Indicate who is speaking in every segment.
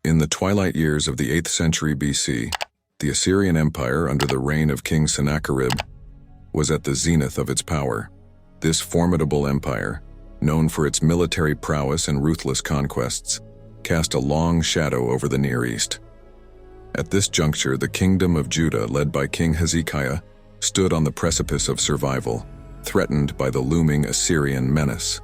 Speaker 1: In the twilight years of the 8th century BC, the Assyrian Empire under the reign of King Sennacherib was at the zenith of its power. This formidable empire, known for its military prowess and ruthless conquests, cast a long shadow over the Near East. At this juncture, the kingdom of Judah, led by King Hezekiah, stood on the precipice of survival, threatened by the looming Assyrian menace.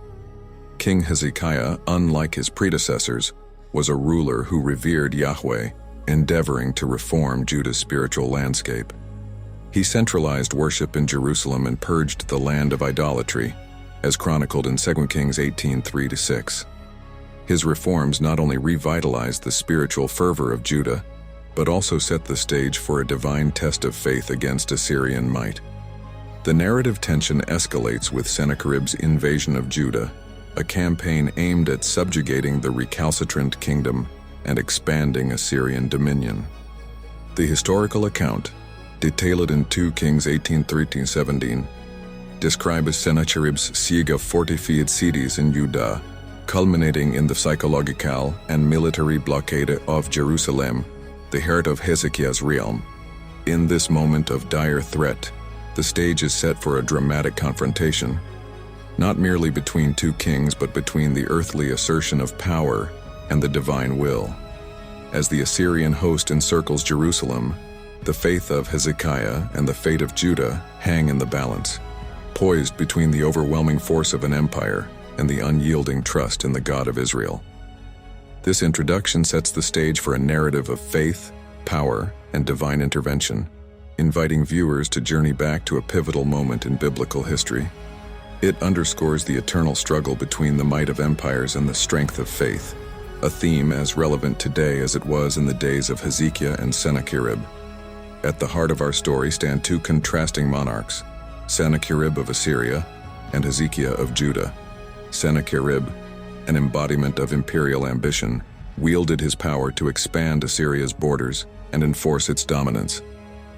Speaker 1: King Hezekiah, unlike his predecessors, was a ruler who revered Yahweh, endeavoring to reform Judah's spiritual landscape. He centralized worship in Jerusalem and purged the land of idolatry, as chronicled in 2 Kings 18:3-6. His reforms not only revitalized the spiritual fervor of Judah, but also set the stage for a divine test of faith against Assyrian might. The narrative tension escalates with Sennacherib's invasion of Judah, a campaign aimed at subjugating the recalcitrant kingdom and expanding Assyrian dominion. The historical account, detailed in 2 Kings 18:13-17, describes Sennacherib's siege of fortified cities in Judah, culminating in the psychological and military blockade of Jerusalem, the heart of Hezekiah's realm. In this moment of dire threat, the stage is set for a dramatic confrontation, not merely between two kings but between the earthly assertion of power and the divine will. As the Assyrian host encircles Jerusalem, the faith of Hezekiah and the fate of Judah hang in the balance, poised between the overwhelming force of an empire and the unyielding trust in the God of Israel. This introduction sets the stage for a narrative of faith, power, and divine intervention, inviting viewers to journey back to a pivotal moment in biblical history. It underscores the eternal struggle between the might of empires and the strength of faith, a theme as relevant today as it was in the days of Hezekiah and Sennacherib. At the heart of our story stand two contrasting monarchs, Sennacherib of Assyria and Hezekiah of Judah. Sennacherib, an embodiment of imperial ambition, wielded his power to expand Assyria's borders and enforce its dominance.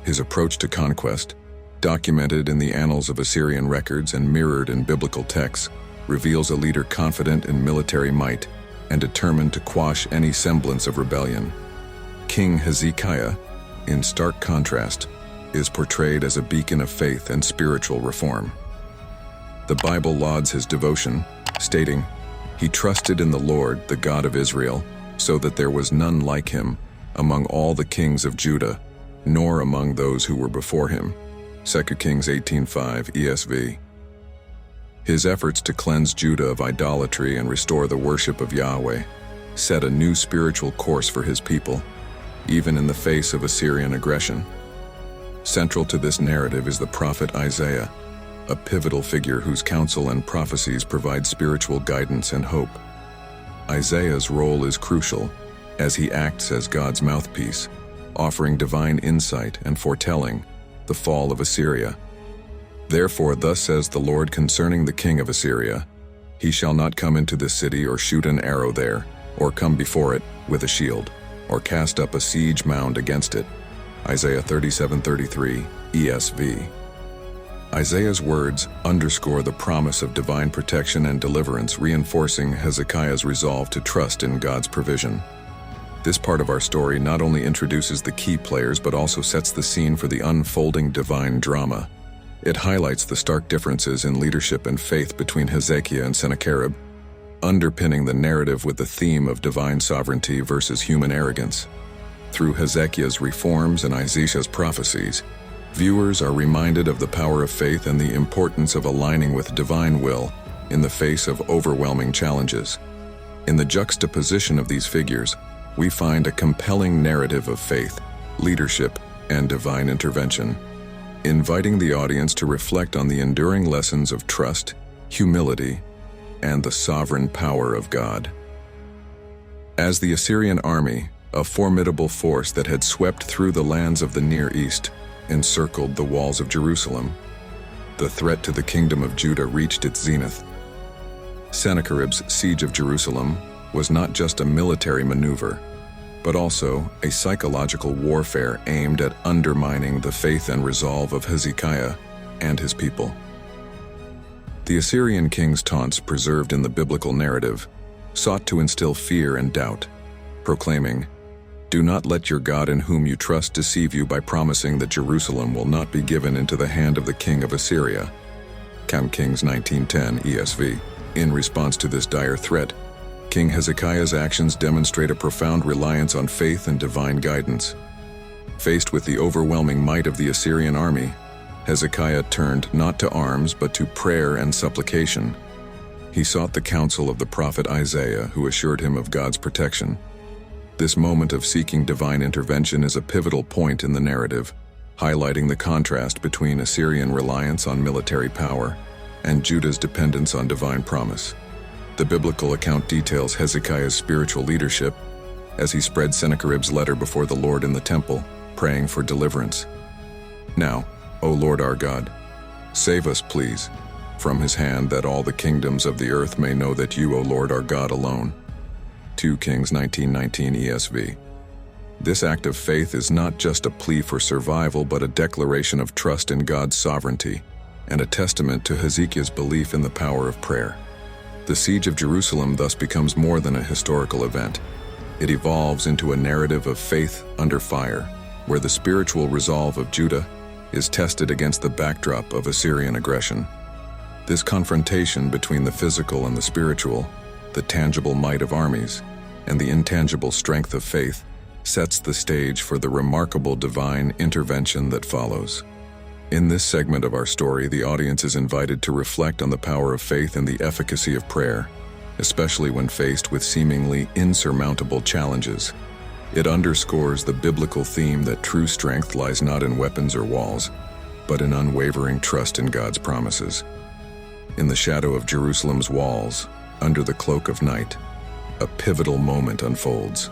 Speaker 1: His approach to conquest, documented in the annals of Assyrian records and mirrored in biblical texts, reveals a leader confident in military might and determined to quash any semblance of rebellion. King Hezekiah, in stark contrast, is portrayed as a beacon of faith and spiritual reform. The Bible lauds his devotion, stating, "He trusted in the Lord, the God of Israel, so that there was none like him among all the kings of Judah, nor among those who were before him." 2 Kings 18:5 ESV. His efforts to cleanse Judah of idolatry and restore the worship of Yahweh set a new spiritual course for his people, even in the face of Assyrian aggression. Central to this narrative is the prophet Isaiah, a pivotal figure whose counsel and prophecies provide spiritual guidance and hope. Isaiah's role is crucial, as he acts as God's mouthpiece, offering divine insight and foretelling the fall of Assyria. "Therefore thus says the Lord concerning the king of Assyria, he shall not come into this city or shoot an arrow there, or come before it with a shield, or cast up a siege mound against it." Isaiah 37:33 ESV. Isaiah's words underscore the promise of divine protection and deliverance, reinforcing Hezekiah's resolve to trust in God's provision. This part of our story not only introduces the key players but also sets the scene for the unfolding divine drama. It highlights the stark differences in leadership and faith between Hezekiah and Sennacherib, underpinning the narrative with the theme of divine sovereignty versus human arrogance. Through Hezekiah's reforms and Isaiah's prophecies, viewers are reminded of the power of faith and the importance of aligning with divine will in the face of overwhelming challenges. In the juxtaposition of these figures, we find a compelling narrative of faith, leadership, and divine intervention, inviting the audience to reflect on the enduring lessons of trust, humility, and the sovereign power of God. As the Assyrian army, a formidable force that had swept through the lands of the Near East, encircled the walls of Jerusalem, the threat to the kingdom of Judah reached its zenith. Sennacherib's siege of Jerusalem was not just a military maneuver, but also a psychological warfare aimed at undermining the faith and resolve of Hezekiah and his people. The Assyrian king's taunts preserved in the biblical narrative sought to instill fear and doubt, proclaiming, "Do not let your God in whom you trust deceive you by promising that Jerusalem will not be given into the hand of the king of Assyria." 2 Kings 19:10 ESV. In response to this dire threat, King Hezekiah's actions demonstrate a profound reliance on faith and divine guidance. Faced with the overwhelming might of the Assyrian army, Hezekiah turned not to arms but to prayer and supplication. He sought the counsel of the prophet Isaiah, who assured him of God's protection. This moment of seeking divine intervention is a pivotal point in the narrative, highlighting the contrast between Assyrian reliance on military power and Judah's dependence on divine promise. The biblical account details Hezekiah's spiritual leadership as he spread Sennacherib's letter before the Lord in the temple, praying for deliverance. "Now, O Lord our God, save us, please, from his hand, that all the kingdoms of the earth may know that you, O Lord, are God alone." 2 Kings 19:19 ESV. This act of faith is not just a plea for survival, but a declaration of trust in God's sovereignty and a testament to Hezekiah's belief in the power of prayer. The siege of Jerusalem thus becomes more than a historical event. It evolves into a narrative of faith under fire, where the spiritual resolve of Judah is tested against the backdrop of Assyrian aggression. This confrontation between the physical and the spiritual, the tangible might of armies, and the intangible strength of faith, sets the stage for the remarkable divine intervention that follows. In this segment of our story, the audience is invited to reflect on the power of faith and the efficacy of prayer, especially when faced with seemingly insurmountable challenges. It underscores the biblical theme that true strength lies not in weapons or walls, but in unwavering trust in God's promises. In the shadow of Jerusalem's walls, under the cloak of night, a pivotal moment unfolds,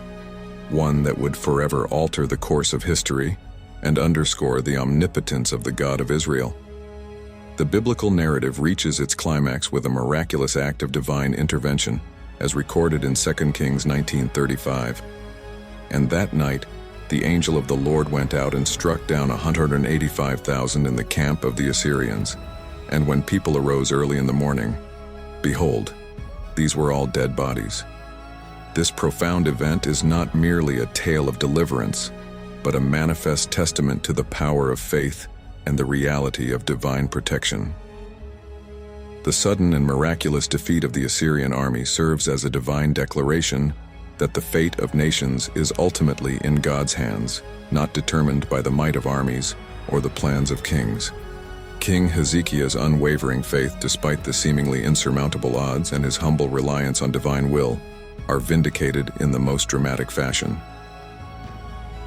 Speaker 1: one that would forever alter the course of history and underscore the omnipotence of the God of Israel. The biblical narrative reaches its climax with a miraculous act of divine intervention, as recorded in 2 Kings 19:35. "And that night, the angel of the Lord went out and struck down 185,000 in the camp of the Assyrians. And when people arose early in the morning, behold, these were all dead bodies." This profound event is not merely a tale of deliverance, but a manifest testament to the power of faith and the reality of divine protection. The sudden and miraculous defeat of the Assyrian army serves as a divine declaration that the fate of nations is ultimately in God's hands, not determined by the might of armies or the plans of kings. King Hezekiah's unwavering faith, despite the seemingly insurmountable odds, and his humble reliance on divine will, are vindicated in the most dramatic fashion.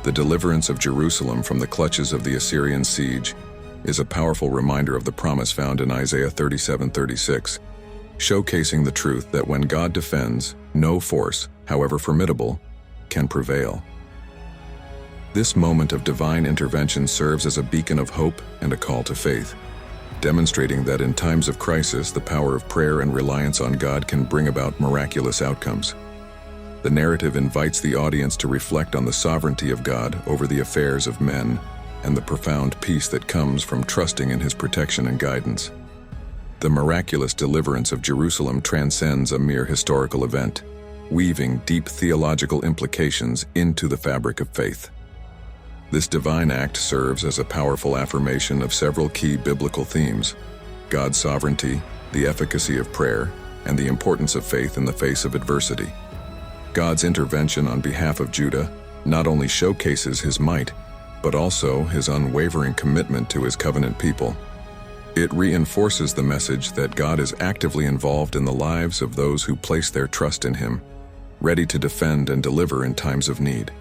Speaker 1: The deliverance of Jerusalem from the clutches of the Assyrian siege is a powerful reminder of the promise found in Isaiah 37:36, showcasing the truth that when God defends, no force, however formidable, can prevail. This moment of divine intervention serves as a beacon of hope and a call to faith, demonstrating that in times of crisis, the power of prayer and reliance on God can bring about miraculous outcomes. The narrative invites the audience to reflect on the sovereignty of God over the affairs of men and the profound peace that comes from trusting in His protection and guidance. The miraculous deliverance of Jerusalem transcends a mere historical event, weaving deep theological implications into the fabric of faith. This divine act serves as a powerful affirmation of several key biblical themes: God's sovereignty, the efficacy of prayer, and the importance of faith in the face of adversity. God's intervention on behalf of Judah not only showcases His might, but also His unwavering commitment to His covenant people. It reinforces the message that God is actively involved in the lives of those who place their trust in Him, ready to defend and deliver in times of need.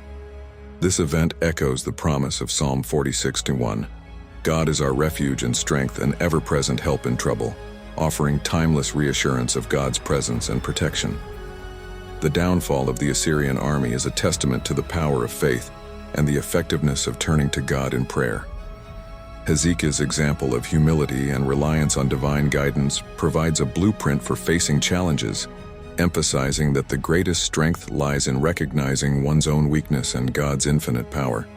Speaker 1: This event echoes the promise of Psalm 46:1. God is our refuge and strength, and ever-present help in trouble, offering timeless reassurance of God's presence and protection. The downfall of the Assyrian army is a testament to the power of faith and the effectiveness of turning to God in prayer. Hezekiah's example of humility and reliance on divine guidance provides a blueprint for facing challenges, emphasizing that the greatest strength lies in recognizing one's own weakness and God's infinite power.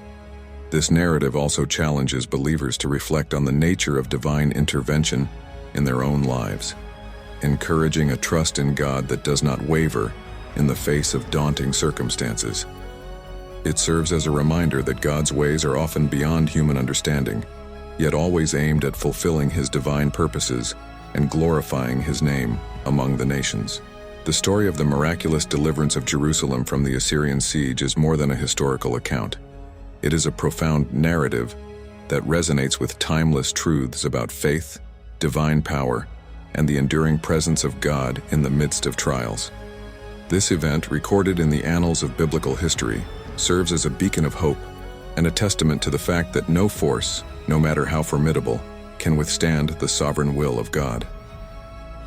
Speaker 1: This narrative also challenges believers to reflect on the nature of divine intervention in their own lives, encouraging a trust in God that does not waver in the face of daunting circumstances. It serves as a reminder that God's ways are often beyond human understanding, yet always aimed at fulfilling His divine purposes and glorifying His name among the nations. The story of the miraculous deliverance of Jerusalem from the Assyrian siege is more than a historical account. It is a profound narrative that resonates with timeless truths about faith, divine power, and the enduring presence of God in the midst of trials. This event, recorded in the annals of biblical history, serves as a beacon of hope and a testament to the fact that no force, no matter how formidable, can withstand the sovereign will of God.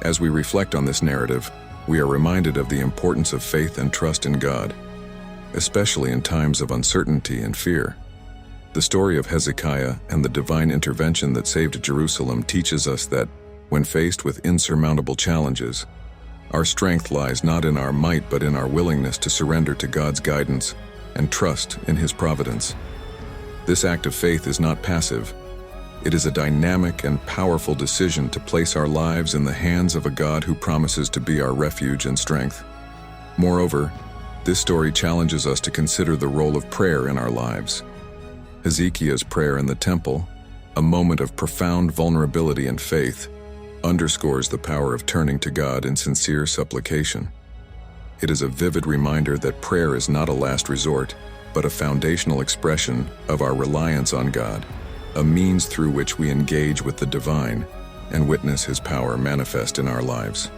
Speaker 1: As we reflect on this narrative, we are reminded of the importance of faith and trust in God, especially in times of uncertainty and fear. The story of Hezekiah and the divine intervention that saved Jerusalem teaches us that, when faced with insurmountable challenges, our strength lies not in our might but in our willingness to surrender to God's guidance and trust in His providence. This act of faith is not passive. It is a dynamic and powerful decision to place our lives in the hands of a God who promises to be our refuge and strength. Moreover, this story challenges us to consider the role of prayer in our lives. Hezekiah's prayer in the temple, a moment of profound vulnerability and faith, underscores the power of turning to God in sincere supplication. It is a vivid reminder that prayer is not a last resort, but a foundational expression of our reliance on God, a means through which we engage with the divine and witness His power manifest in our lives.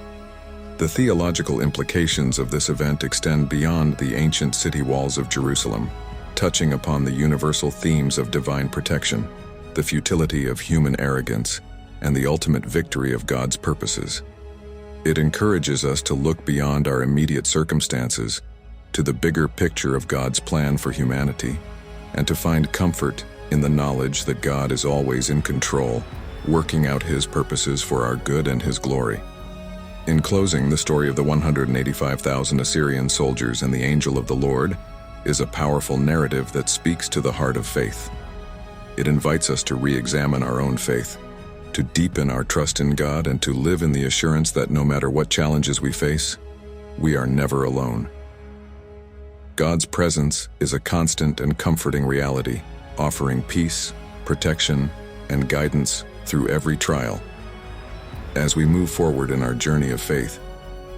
Speaker 1: The theological implications of this event extend beyond the ancient city walls of Jerusalem, touching upon the universal themes of divine protection, the futility of human arrogance, and the ultimate victory of God's purposes. It encourages us to look beyond our immediate circumstances to the bigger picture of God's plan for humanity, and to find comfort in the knowledge that God is always in control, working out His purposes for our good and His glory. In closing, the story of the 185,000 Assyrian soldiers and the angel of the Lord is a powerful narrative that speaks to the heart of faith. It invites us to re-examine our own faith, to deepen our trust in God, and to live in the assurance that no matter what challenges we face, we are never alone. God's presence is a constant and comforting reality, offering peace, protection, and guidance through every trial. As we move forward in our journey of faith,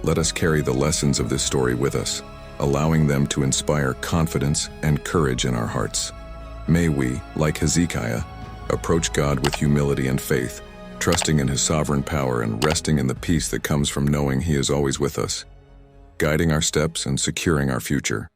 Speaker 1: let us carry the lessons of this story with us, allowing them to inspire confidence and courage in our hearts. May we, like Hezekiah, approach God with humility and faith, trusting in His sovereign power and resting in the peace that comes from knowing He is always with us, guiding our steps and securing our future.